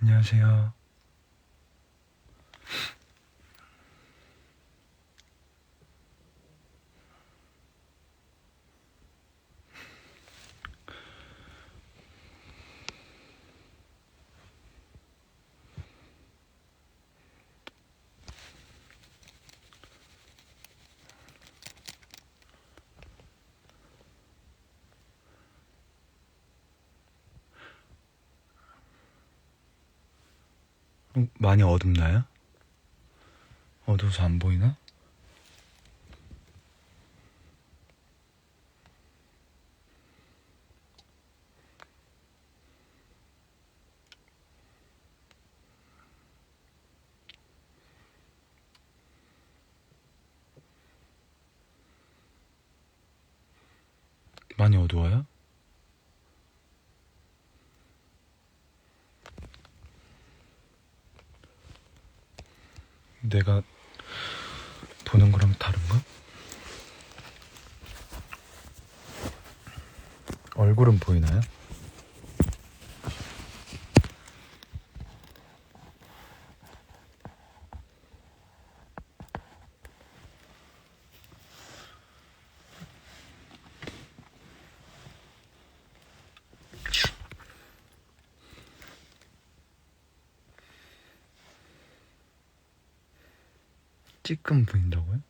안녕하세요. 많이 어둡나요? 어두워서 안 보이나? 많이 어두워요? 내가 보는 거랑 다른가? 얼굴은 보이나요? 찌끔 보인다고요?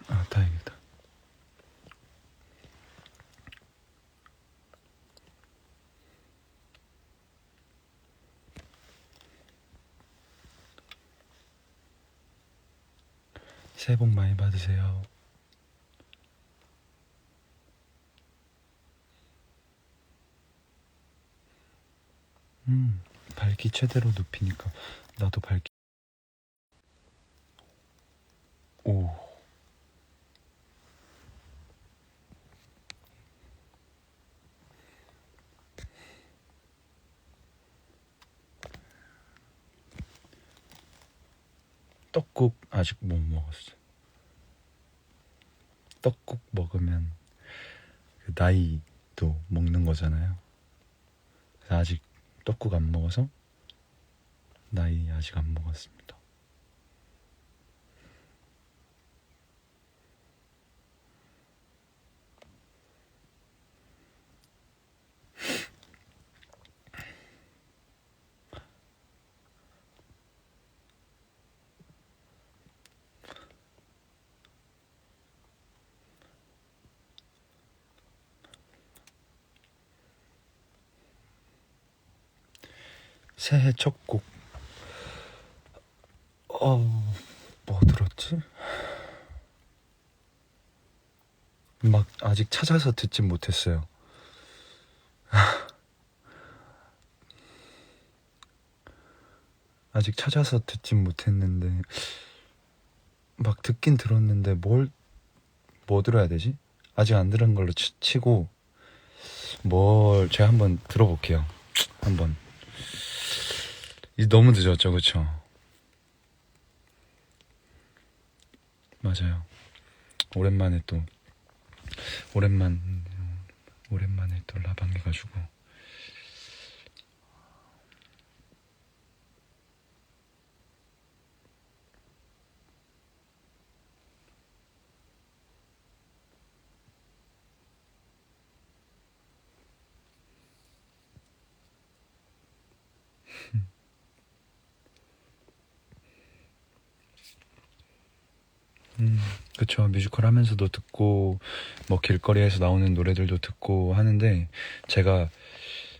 아, 다행이다. 새해 복 많이 받으세요. 밝기 최대로 높이니까 나도 밝기. 오. 떡국 아직 못 먹었어. 떡국 먹으면 그 나이도 먹는 거잖아요. 그래서 아직 떡국 안 먹어서 나이 아직 안 먹었습니다. 새해 첫 곡. 뭐 들었지? 막 아직 찾아서 듣진 못했어요. 아직 찾아서 듣진 못했는데 막 듣긴 들었는데 뭐 들어야 되지? 아직 안 들은 걸로 치고 제가 한번 들어볼게요. 한번. 너무 늦었죠, 그쵸? 맞아요. 오랜만에 또 라방 해가지고. 그쵸. 뮤지컬 하면서도 듣고 뭐 길거리에서 나오는 노래들도 듣고 하는데, 제가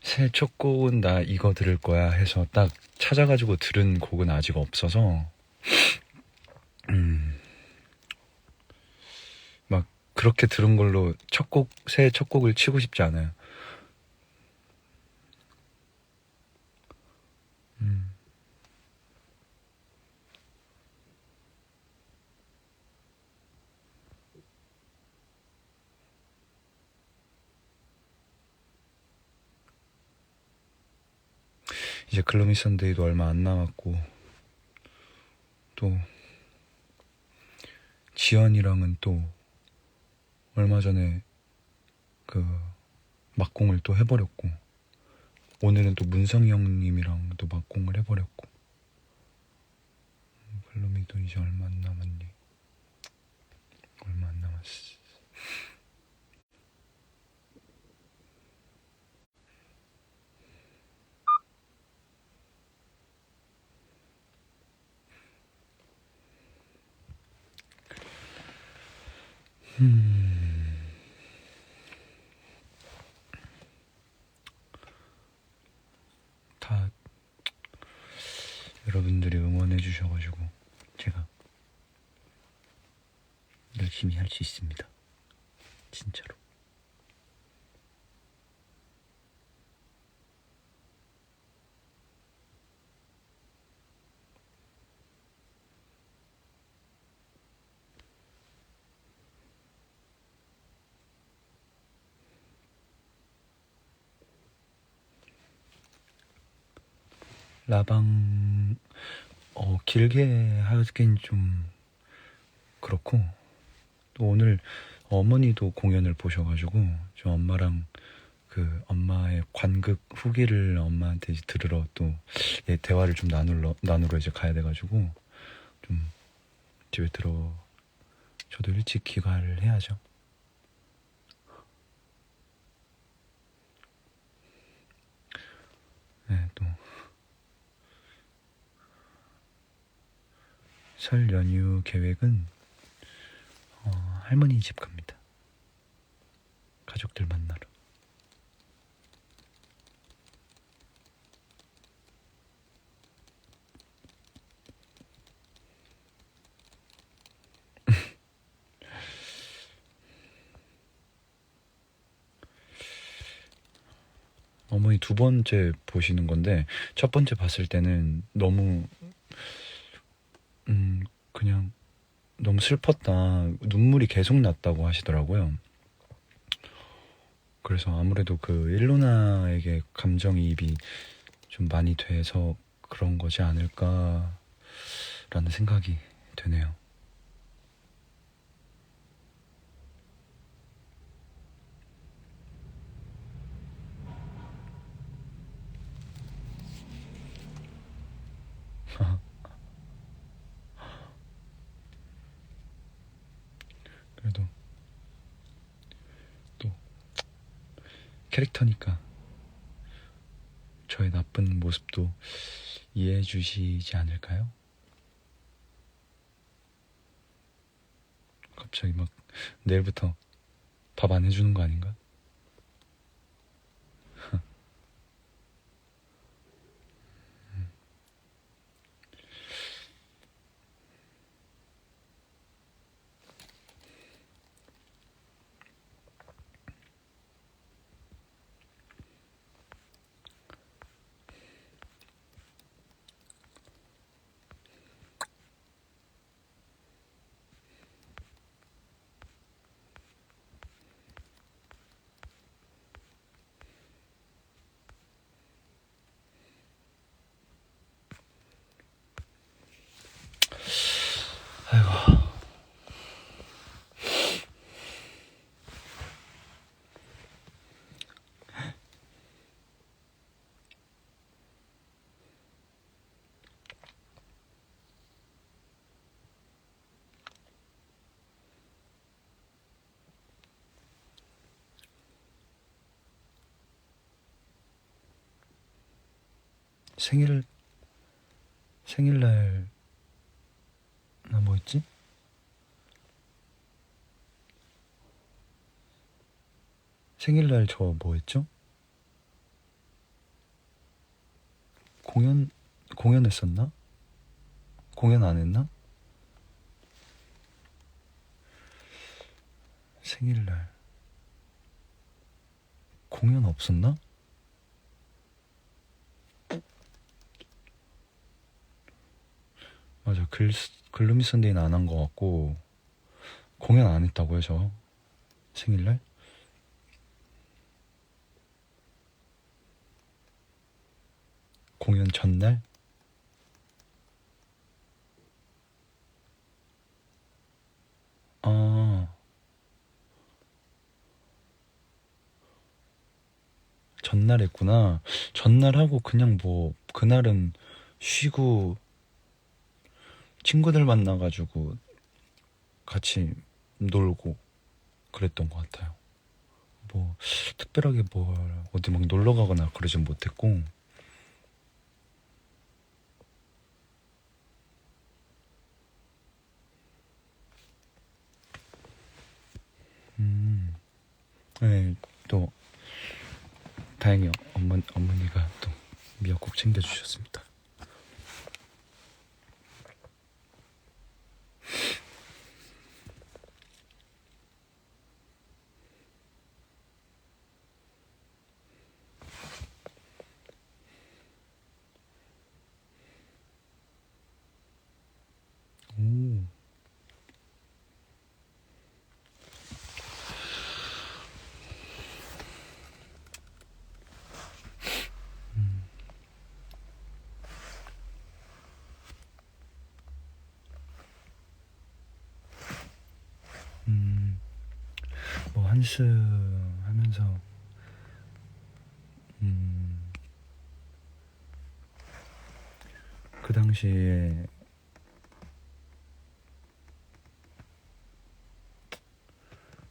새해 첫 곡은 나 이거 들을 거야 해서 딱 찾아가지고 들은 곡은 아직 없어서 막 그렇게 들은 걸로 새해 첫 곡을 치고 싶지 않아요. 이제 글로미 선데이도 얼마 안 남았고, 또 지연이랑은 또 얼마 전에 그 막공을 또 해버렸고, 오늘은 또 문성이 형님이랑 또 막공을 해버렸고, 글로미도 이제 얼마 안 남았니? 얼마 안 남았어. 다 여러분들이 응원해 주셔가지고 제가 열심히 할 수 있습니다. 진짜로. 라방 길게 하긴 좀 그렇고, 또 오늘 어머니도 공연을 보셔가지고 저 엄마랑 그 엄마의 관극 후기를 엄마한테 이제 들으러 또 대화를 좀 나누러 이제 가야 돼가지고 좀 집에 저도 일찍 귀가를 해야죠. 네, 또 설 연휴 계획은 할머니 집 갑니다. 가족들 만나러. 어머니 두 번째 보시는 건데, 첫 번째 봤을 때는 너무 그냥 너무 슬펐다, 눈물이 계속 났다고 하시더라고요. 그래서 아무래도 그 일로나에게 감정이입이 좀 많이 돼서 그런 거지 않을까라는 생각이 되네요. 그래도 또 캐릭터니까 저의 나쁜 모습도 이해해 주시지 않을까요? 갑자기 막 내일부터 밥 안 해주는 거 아닌가? 아이고. 생일날 나 뭐였지? 생일날 저 뭐했죠? 공연했었나? 공연 안 했나? 생일날 공연 없었나? 맞아, 글루미 선데이는 안 한 거 같고, 공연 안 했다고요, 저 생일날? 공연 전날? 아, 전날 했구나. 전날 하고 그냥 뭐, 그날은 쉬고 친구들 만나가지고 같이 놀고 그랬던 것 같아요. 뭐, 특별하게 뭘, 어디 막 놀러 가거나 그러진 못했고, 음, 네, 또, 다행히 어머니가 또 미역국 챙겨주셨습니다. 오, 음, 뭐, 한스 하면서, 음, 그 당시에,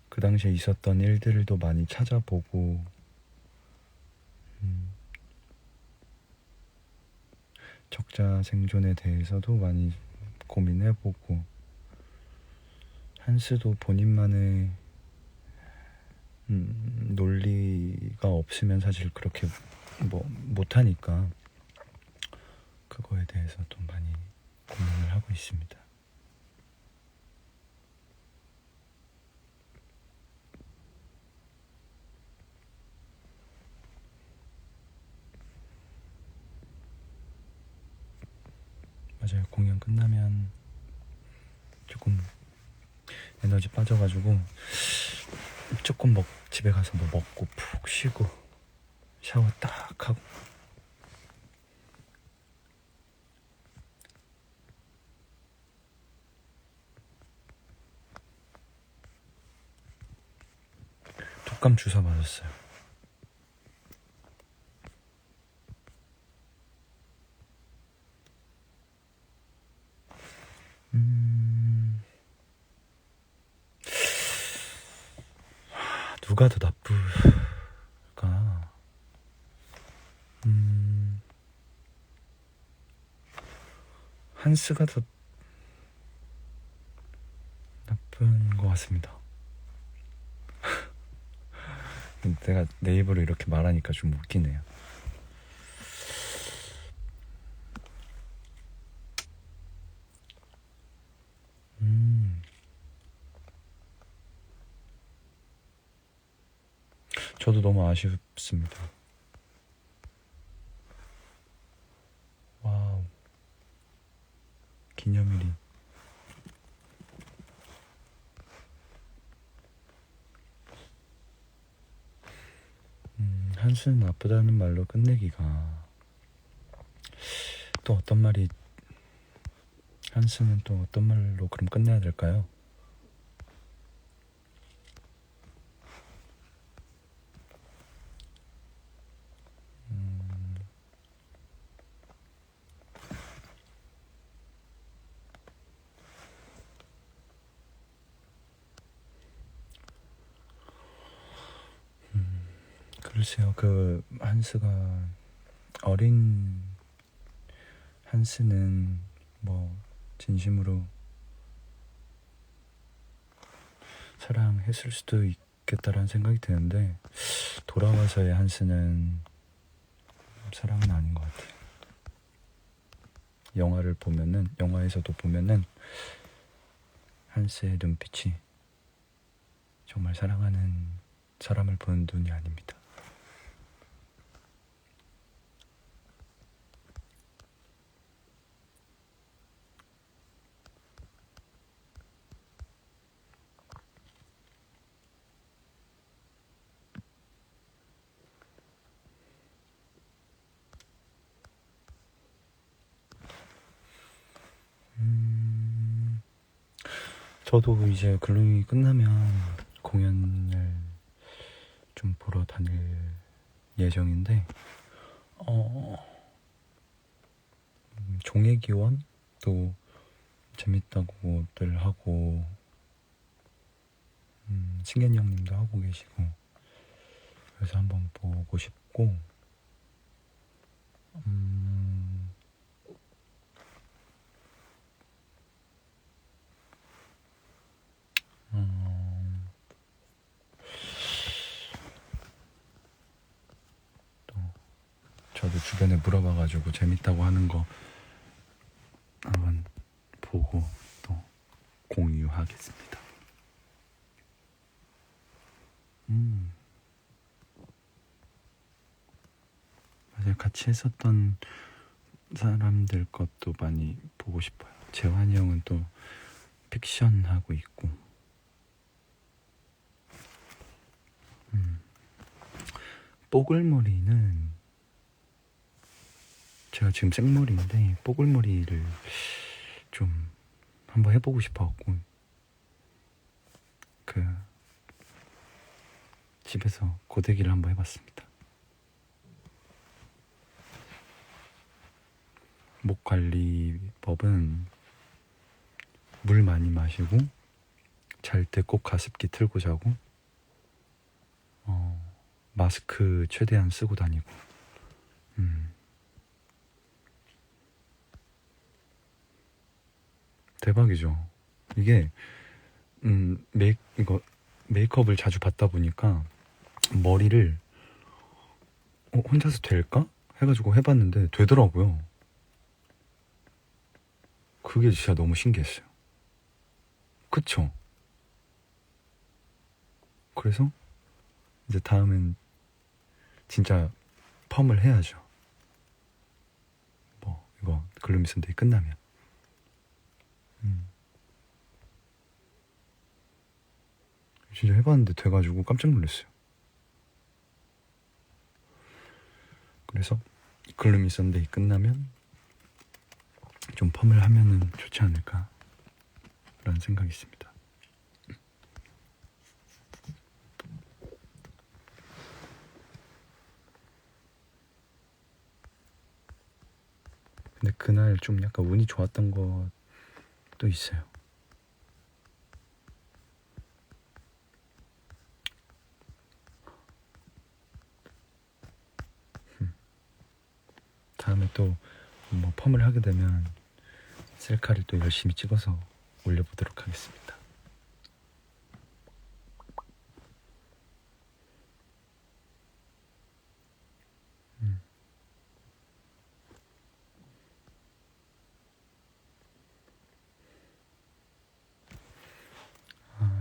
그 당시에 있었던 일들도 많이 찾아보고, 음, 적자 생존에 대해서도 많이 고민해보고, 한스도 본인만의 논리가 없으면 사실 그렇게 뭐 못하니까 그거에 대해서 좀 많이 고민을 하고 있습니다. 맞아요. 공연 끝나면 조금 에너지 빠져가지고 조금 집에 가서 뭐 먹고 푹 쉬고 샤워 딱 하고 독감 주사 맞았어요. 누가 더 나쁠까? 한스가 더 나쁜 것 같습니다. 내가 내 입으로 이렇게 말하니까 좀 웃기네요. 저도 너무 아쉽습니다. 와우, 기념일이. 한스는 나쁘다는 말로 끝내기가 또 어떤 말이 한스는 또 어떤 말로 그럼 끝내야 될까요? 글쎄요, 그 한스가 어린 한스는 뭐 진심으로 사랑했을 수도 있겠다라는 생각이 드는데 돌아와서의 한스는 사랑은 아닌 것 같아요. 영화에서도 보면은 한스의 눈빛이 정말 사랑하는 사람을 보는 눈이 아닙니다. 저도 이제 글루이 끝나면 공연을 좀 보러 다닐 예정인데, 종애기원도 재밌다고들 하고, 승현이 형님도 하고 계시고, 그래서 한번 보고 싶고, 또 저도 주변에 물어봐가지고 재밌다고 하는 거 한번 보고 또 공유하겠습니다. 맞아요. 같이 했었던 사람들 것도 많이 보고 싶어요. 재환이 형은 또 픽션 하고 있고, 뽀글머리는 제가 지금 생머리인데 뽀글머리를 좀 한번 해보고 싶어갖고 그 집에서 고데기를 한번 해봤습니다. 목 관리법은 물 많이 마시고 잘 때 꼭 가습기 틀고 자고 마스크 최대한 쓰고 다니고 대박이죠. 이게 이거 메이크업을 자주 받다 보니까 머리를 혼자서 될까? 해가지고 해봤는데 되더라고요. 그게 진짜 너무 신기했어요. 그쵸? 그래서 이제 다음엔 진짜 펌을 해야죠. 뭐 이거 글루미 선데이 끝나면. 진짜 해봤는데 돼가지고 깜짝 놀랐어요. 그래서 글루미 선데이 끝나면 좀 펌을 하면은 좋지 않을까 라는 생각이 있습니다. 근데 그날 좀 약간 운이 좋았던 것도 있어요. 다음에 또 뭐 펌을 하게 되면 셀카를 또 열심히 찍어서 올려보도록 하겠습니다.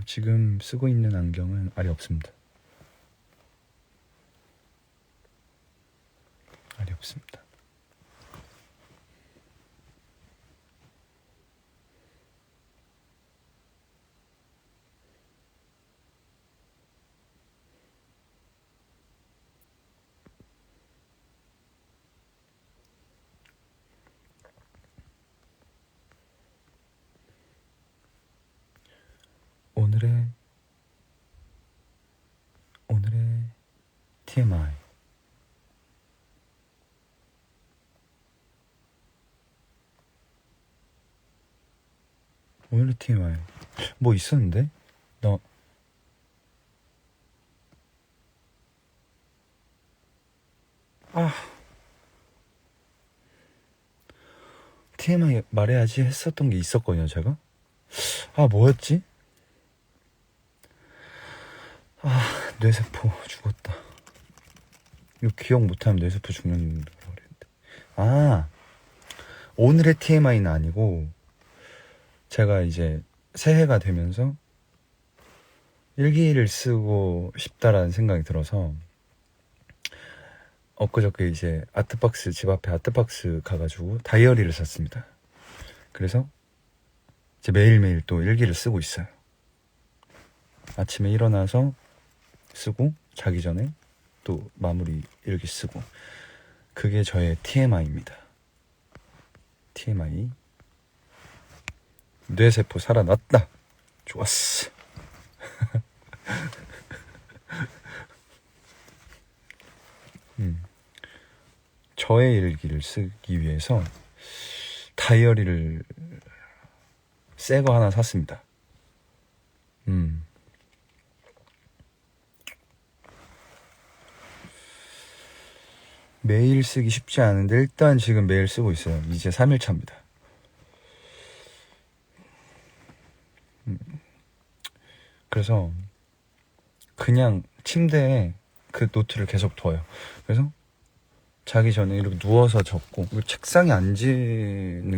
지금 쓰고 있는 안경은 알이 없습니다. 알이 없습니다. 오늘의 TMI. 오늘의 TMI 뭐 있었는데? TMI 말해야지 했었던 게 있었거든요, 제가. 뭐였지? 뇌세포 죽었다. 이거 기억 못하면 뇌세포 죽는 거라고 그랬는데. 오늘의 TMI는 아니고, 제가 이제 새해가 되면서 일기를 쓰고 싶다라는 생각이 들어서, 엊그저께 이제 아트박스, 집 앞에 아트박스 가가지고 다이어리를 샀습니다. 그래서 이제 매일매일 또 일기를 쓰고 있어요. 아침에 일어나서 쓰고, 자기 전에 또 마무리 일기 쓰고. 그게 저의 TMI입니다. TMI. 뇌세포 살아났다. 좋았어. 저의 일기를 쓰기 위해서 다이어리를 새 거 하나 샀습니다. 매일 쓰기 쉽지 않은데 일단 지금 매일 쓰고 있어요. 이제 3일 차입니다. 그래서 그냥 침대에 그 노트를 계속 둬요. 그래서 자기 전에 이렇게 누워서 적고, 책상에 앉는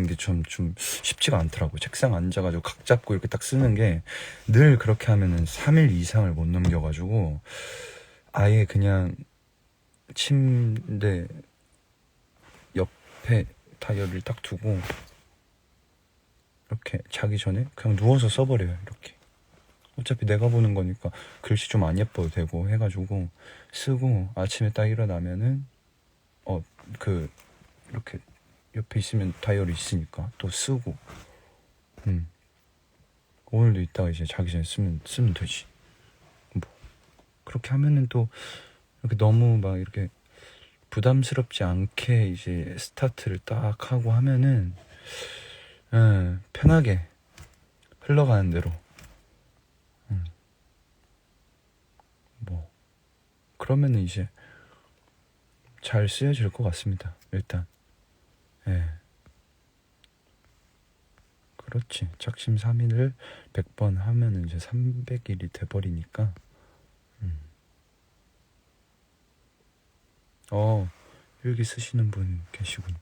게 좀 쉽지가 않더라고요. 책상 앉아가지고 각 잡고 이렇게 딱 쓰는 게 늘 그렇게 하면은 3일 이상을 못 넘겨가지고 아예 그냥 침대 옆에 다이어리를 딱 두고 이렇게 자기 전에 그냥 누워서 써버려요. 이렇게 어차피 내가 보는 거니까 글씨 좀 안 예뻐도 되고 해가지고 쓰고, 아침에 딱 일어나면은 이렇게 옆에 있으면 다이어리 있으니까 또 쓰고. 오늘도 이따가 이제 자기 전에 쓰면 되지. 뭐 그렇게 하면은 또 이렇게 너무 막 이렇게 부담스럽지 않게 이제 스타트를 딱 하고 하면은 편하게 흘러가는 대로 뭐 그러면은 이제 잘 쓰여질 것 같습니다. 일단 그렇지. 작심삼일을 100번 하면은 이제 300일이 돼버리니까. 일기 쓰시는 분 계시군.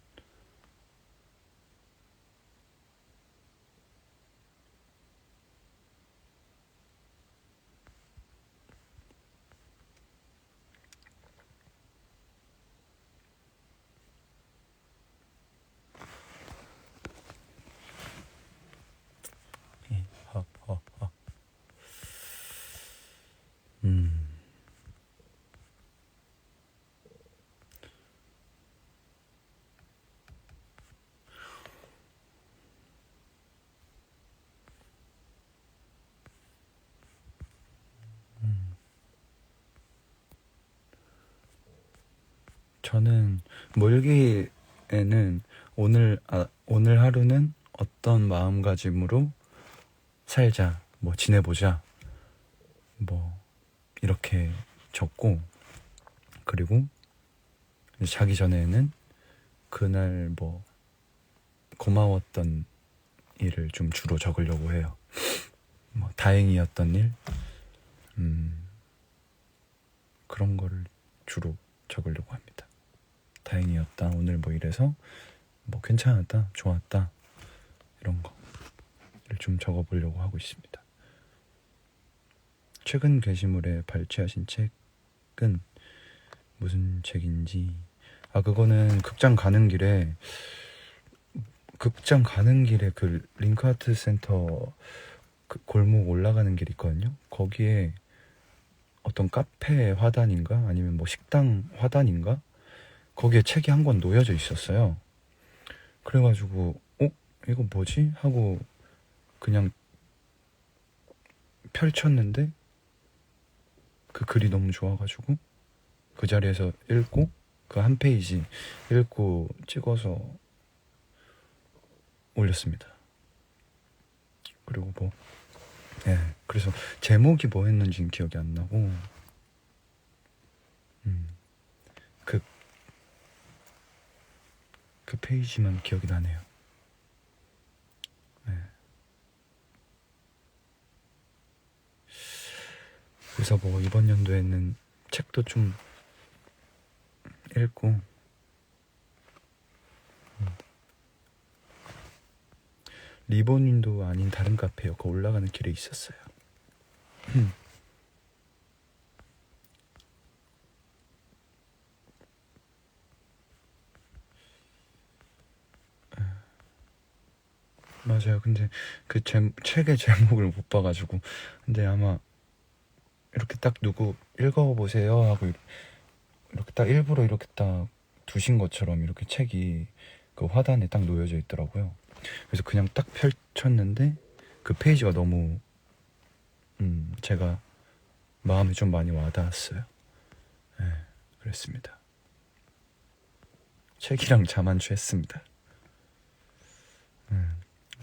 저는 일기에는 오늘 하루는 어떤 마음가짐으로 살자, 뭐 지내보자, 뭐 이렇게 적고, 그리고 자기 전에는 그날 뭐 고마웠던 일을 좀 주로 적으려고 해요. 뭐 다행이었던 일, 그런 거를 주로 적으려고 합니다. 다행이었다, 오늘 뭐 이래서 뭐 괜찮았다, 좋았다, 이런 거를 좀 적어보려고 하고 있습니다. 최근 게시물에 발췌하신 책은 무슨 책인지, 그거는 극장 가는 길에 그 링크아트 센터 그 골목 올라가는 길 있거든요. 거기에 어떤 카페 화단인가 아니면 뭐 식당 화단인가, 거기에 책이 한 권 놓여져 있었어요. 그래가지고 이거 뭐지 하고 그냥 펼쳤는데 그 글이 너무 좋아가지고 그 자리에서 읽고 그 한 페이지 읽고 찍어서 올렸습니다. 그리고 그래서 제목이 뭐였는지는 기억이 안 나고 그 페이지만 기억이 나네요. 그래서 뭐 이번 연도에는 책도 좀 읽고, 리본윈도 아닌 다른 카페요. 그 올라가는 길에 있었어요. 맞아요. 근데 그 책의 제목을 못 봐가지고, 근데 아마 이렇게 딱 누구 읽어보세요 하고 이렇게 딱 일부러 이렇게 딱 두신 것처럼 이렇게 책이 그 화단에 딱 놓여져 있더라고요. 그래서 그냥 딱 펼쳤는데 그 페이지가 너무 제가 마음이 좀 많이 와닿았어요. 네, 그랬습니다. 책이랑 자만추 했습니다.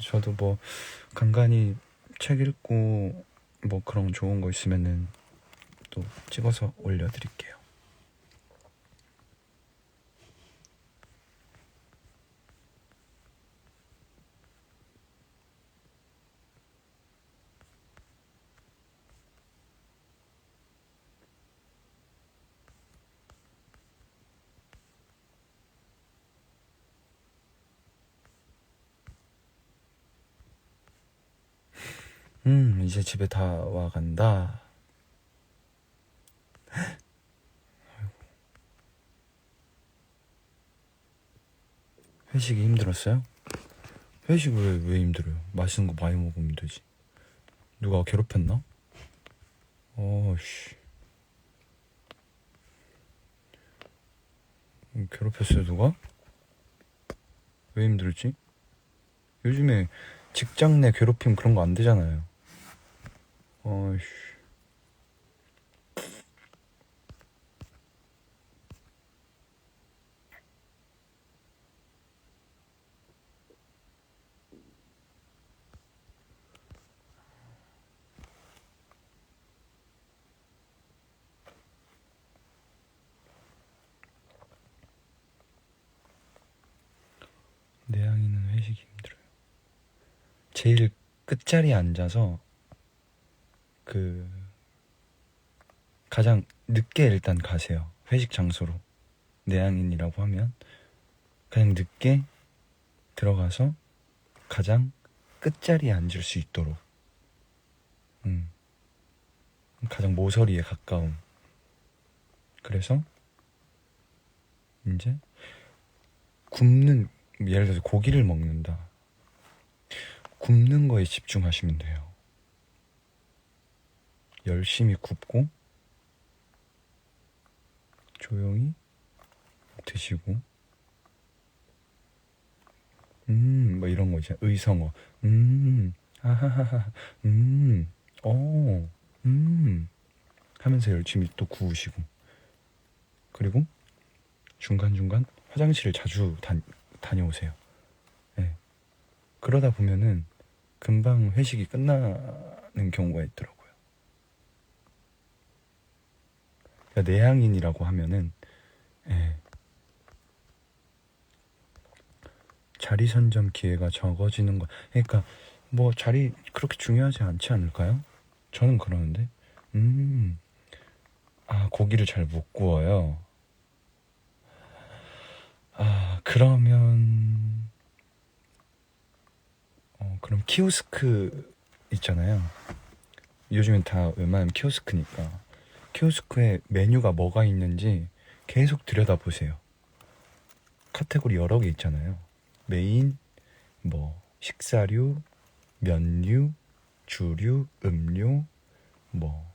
저도 뭐 간간히 책 읽고 뭐 그런 좋은 거 있으면은 또 찍어서 올려드릴게요. 이제 집에 다 와간다. 회식이 힘들었어요? 회식 왜 힘들어요? 맛있는 거 많이 먹으면 되지. 누가 괴롭혔나? 어씨. 괴롭혔어요, 누가? 왜 힘들지? 요즘에 직장 내 괴롭힘 그런 거 안 되잖아요. 어이씨. 내향이는 회식이 힘들어요. 제일 끝자리에 앉아서 그 가장 늦게 일단 가세요. 회식 장소로. 내향인이라고 하면 그냥 늦게 들어가서 가장 끝자리에 앉을 수 있도록 가장 모서리에 가까운. 그래서 이제 굽는, 예를 들어서 고기를 먹는다. 굽는 거에 집중하시면 돼요. 열심히 굽고 조용히 드시고 뭐 이런 거 있잖아요. 의성어. 아하하하. 어. 하면서 열심히 또 구우시고. 그리고 중간중간 화장실을 자주 다녀오세요. 네. 그러다 보면은 금방 회식이 끝나는 경우가 있더라고요. 그러니까 내향인이라고 하면은 네. 자리 선점 기회가 적어지는 거. 그러니까 뭐 자리 그렇게 중요하지 않지 않을까요? 저는 그러는데. 고기를 잘 못 구워요. 그러면 그럼 키오스크 있잖아요. 요즘엔 다 웬만하면 키오스크니까 키오스크에 메뉴가 뭐가 있는지 계속 들여다보세요. 카테고리 여러 개 있잖아요. 메인, 뭐 식사류, 면류, 주류, 음료, 뭐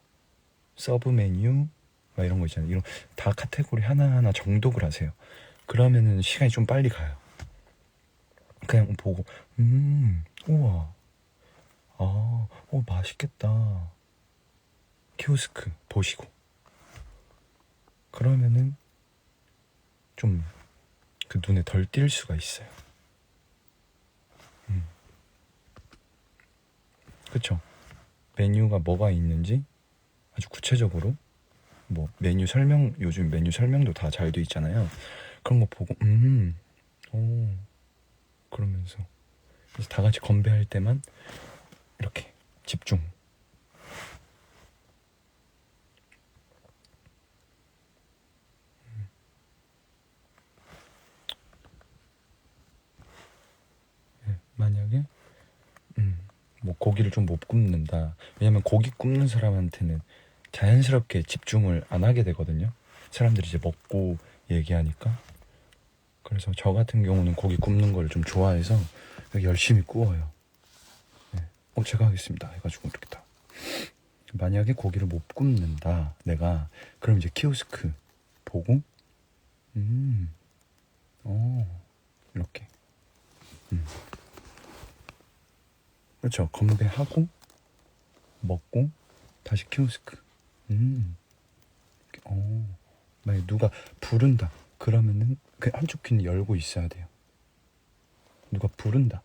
서브 메뉴 막 이런 거 있잖아요. 이런 다 카테고리 하나하나 정독을 하세요. 그러면은 시간이 좀 빨리 가요. 그냥 보고 우와, 맛있겠다. 키오스크 보시고 그러면은 좀 그 눈에 덜 띌 수가 있어요. 그쵸? 메뉴가 뭐가 있는지 아주 구체적으로 뭐 메뉴 설명, 요즘 메뉴 설명도 다 잘 돼 있잖아요. 그런 거 보고 그러면서 그래서 다 같이 건배할 때만 이렇게 집중. 만약에 뭐 고기를 좀 못 굽는다. 왜냐면 고기 굽는 사람한테는 자연스럽게 집중을 안 하게 되거든요. 사람들이 이제 먹고 얘기하니까. 그래서 저 같은 경우는 고기 굽는 걸 좀 좋아해서 열심히 구워요. 네. 제가 하겠습니다 해가지고 이렇게 다. 만약에 고기를 못 굽는다 내가, 그럼 이제 키오스크 보고 이렇게 그렇죠. 건배하고 먹고 다시 키오스크. 만약에 누가 부른다 그러면은 그 한쪽 귀는 열고 있어야 돼요. 누가 부른다.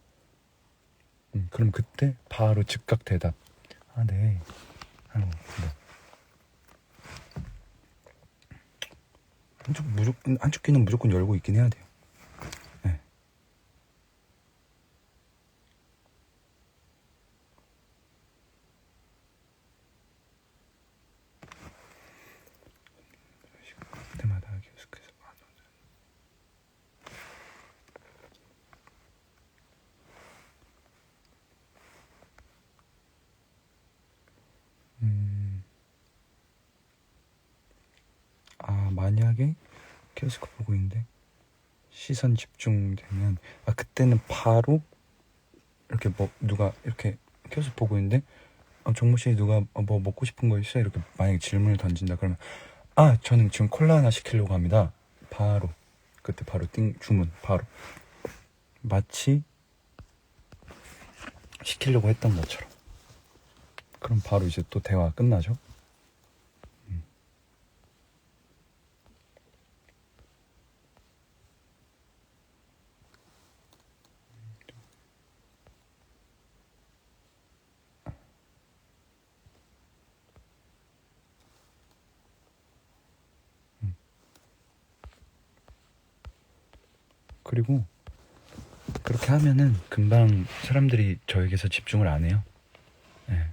그럼 그때 바로 즉각 대답. 아, 네. 아이고, 네. 한쪽 귀는 무조건 열고 있긴 해야 돼요. 네. 그때마다 키오스크에서 만약에 키오스크 보고 있는데 시선 집중되면 그때는 바로 이렇게 뭐 누가 이렇게 키오스크 보고 있는데 정모씨 누가 뭐 먹고 싶은 거 있어요? 이렇게 만약에 질문을 던진다 그러면 저는 지금 콜라 하나 시키려고 합니다. 바로 그때 바로 주문 바로 마치 시키려고 했던 것처럼. 그럼 바로 이제 또 대화 끝나죠. 그리고 그렇게 하면은 금방 사람들이 저에게서 집중을 안 해요. 네.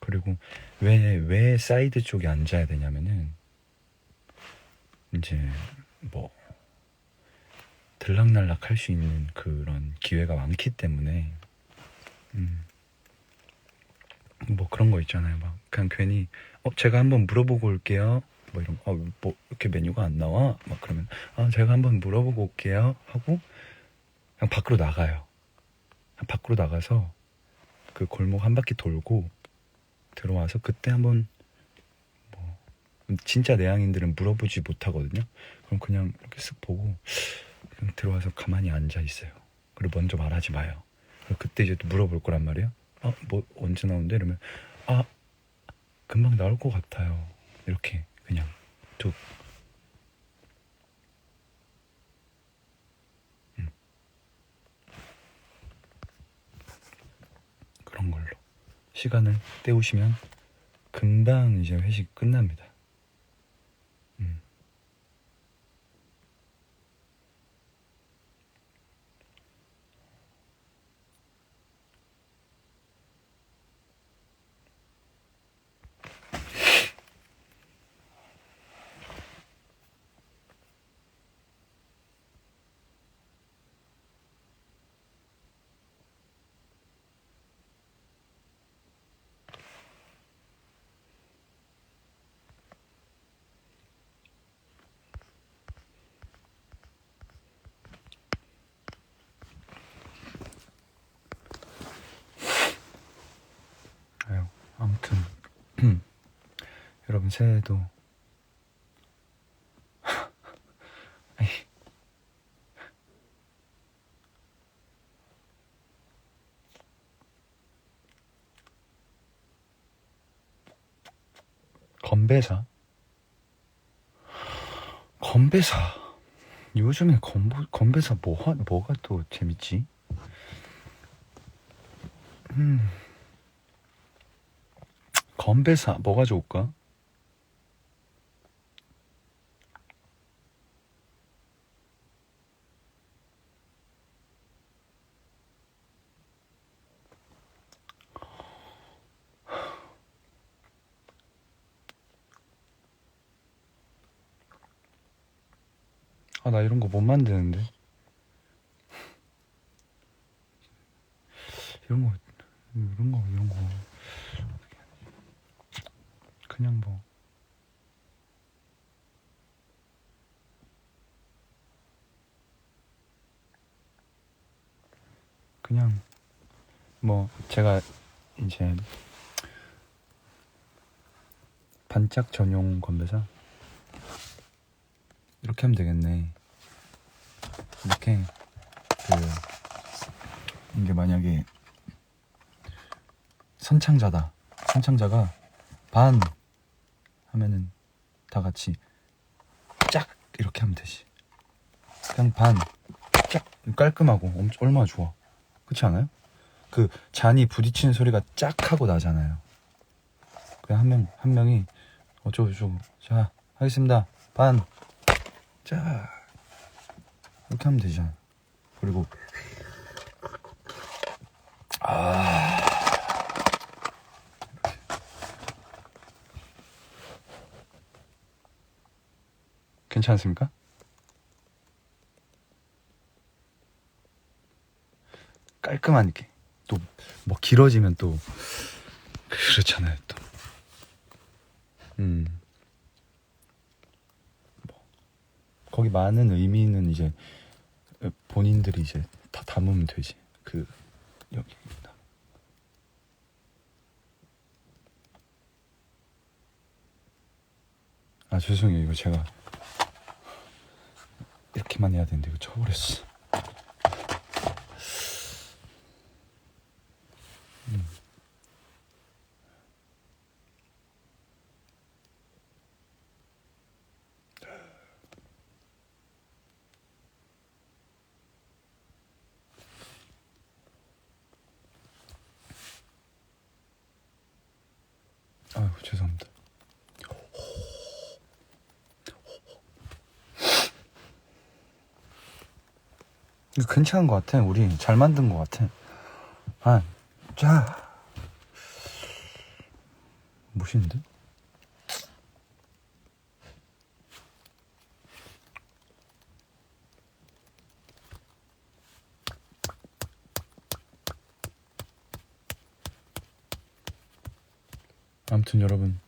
그리고 왜 사이드 쪽에 앉아야 되냐면은 이제 뭐 들락날락 할 수 있는 그런 기회가 많기 때문에 뭐 그런 거 있잖아요. 막 그냥 괜히 제가 한번 물어보고 올게요. 뭐 이런 뭐 이렇게 메뉴가 안 나와? 막 그러면 제가 한번 물어보고 올게요 하고 그냥 밖으로 나가요. 밖으로 나가서 그 골목 한 바퀴 돌고 들어와서 그때 한번 뭐 진짜 내향인들은 물어보지 못하거든요. 그럼 그냥 이렇게 쓱 보고 그냥 들어와서 가만히 앉아 있어요. 그리고 먼저 말하지 마요. 그리고 그때 이제 또 물어볼 거란 말이에요. 뭐 언제 나오는데? 이러면 금방 나올 것 같아요. 이렇게 그냥 툭. 그런 걸로 시간을 때우시면 금방 이제 회식 끝납니다. 아무튼 여러분 새해에도 건배사 요즘에 건배사 뭐가 또 재밌지? 건배사 뭐가 좋을까? 나 이런 거 못 만드는데. 이런 거 그냥 뭐 그냥 뭐 제가 이제 반짝 전용 건배사 이렇게 하면 되겠네. 이렇게 이게 만약에 선창자다. 선창자가 반 하면은 다 같이 짝 이렇게 하면 되지. 그냥 반 짝 깔끔하고 얼마나 좋아. 그렇지 않아요? 그 잔이 부딪히는 소리가 짝 하고 나잖아요. 그냥 한 명이 어쩌고저쩌고 자 하겠습니다 반 자 이렇게 하면 되잖아. 그리고 괜찮습니까? 깔끔하니까 또 뭐 길어지면 또 그렇잖아요 또. 뭐 거기 많은 의미는 이제 본인들이 이제 다 담으면 되지. 그 여기 아 죄송해요 이거 제가 이렇게만 해야 되는데 이거 쳐버렸어. 아유 죄송합니다. 이거 괜찮은 것 같아. 우리 잘 만든 것 같아. 아, 자 멋있는데? 아무튼 여러분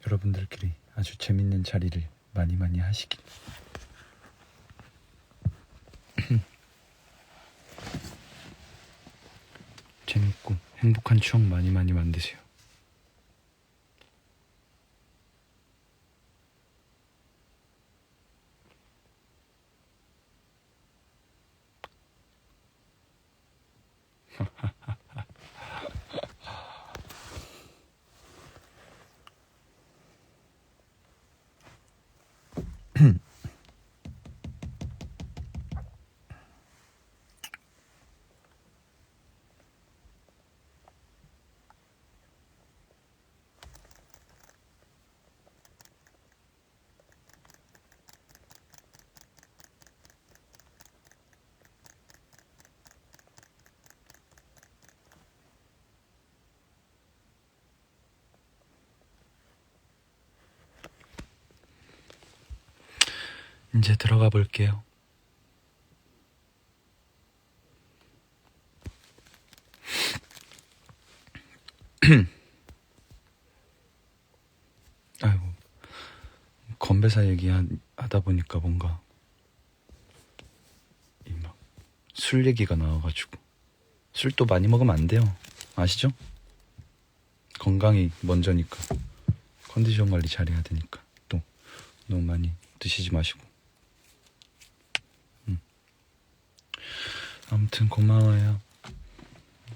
여러분들끼리 아주 재밌는 자리를 많이 하시길. 재밌고 행복한 추억 많이 만드세요. 이제 들어가 볼게요. 아이고 건배사 얘기하다 보니까 뭔가 막 술 얘기가 나와가지고 술도 많이 먹으면 안 돼요. 아시죠? 건강이 먼저니까 컨디션 관리 잘해야 되니까 또 너무 많이 드시지 마시고. 아무튼 고마워요.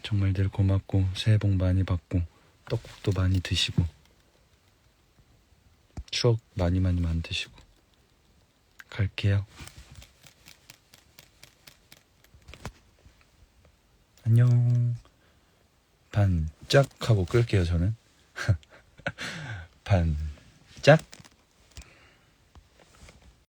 정말 늘 고맙고 새해 복 많이 받고 떡국도 많이 드시고 추억 많이 만드시고 갈게요. 안녕. 반짝 하고 끌게요 저는. 반짝.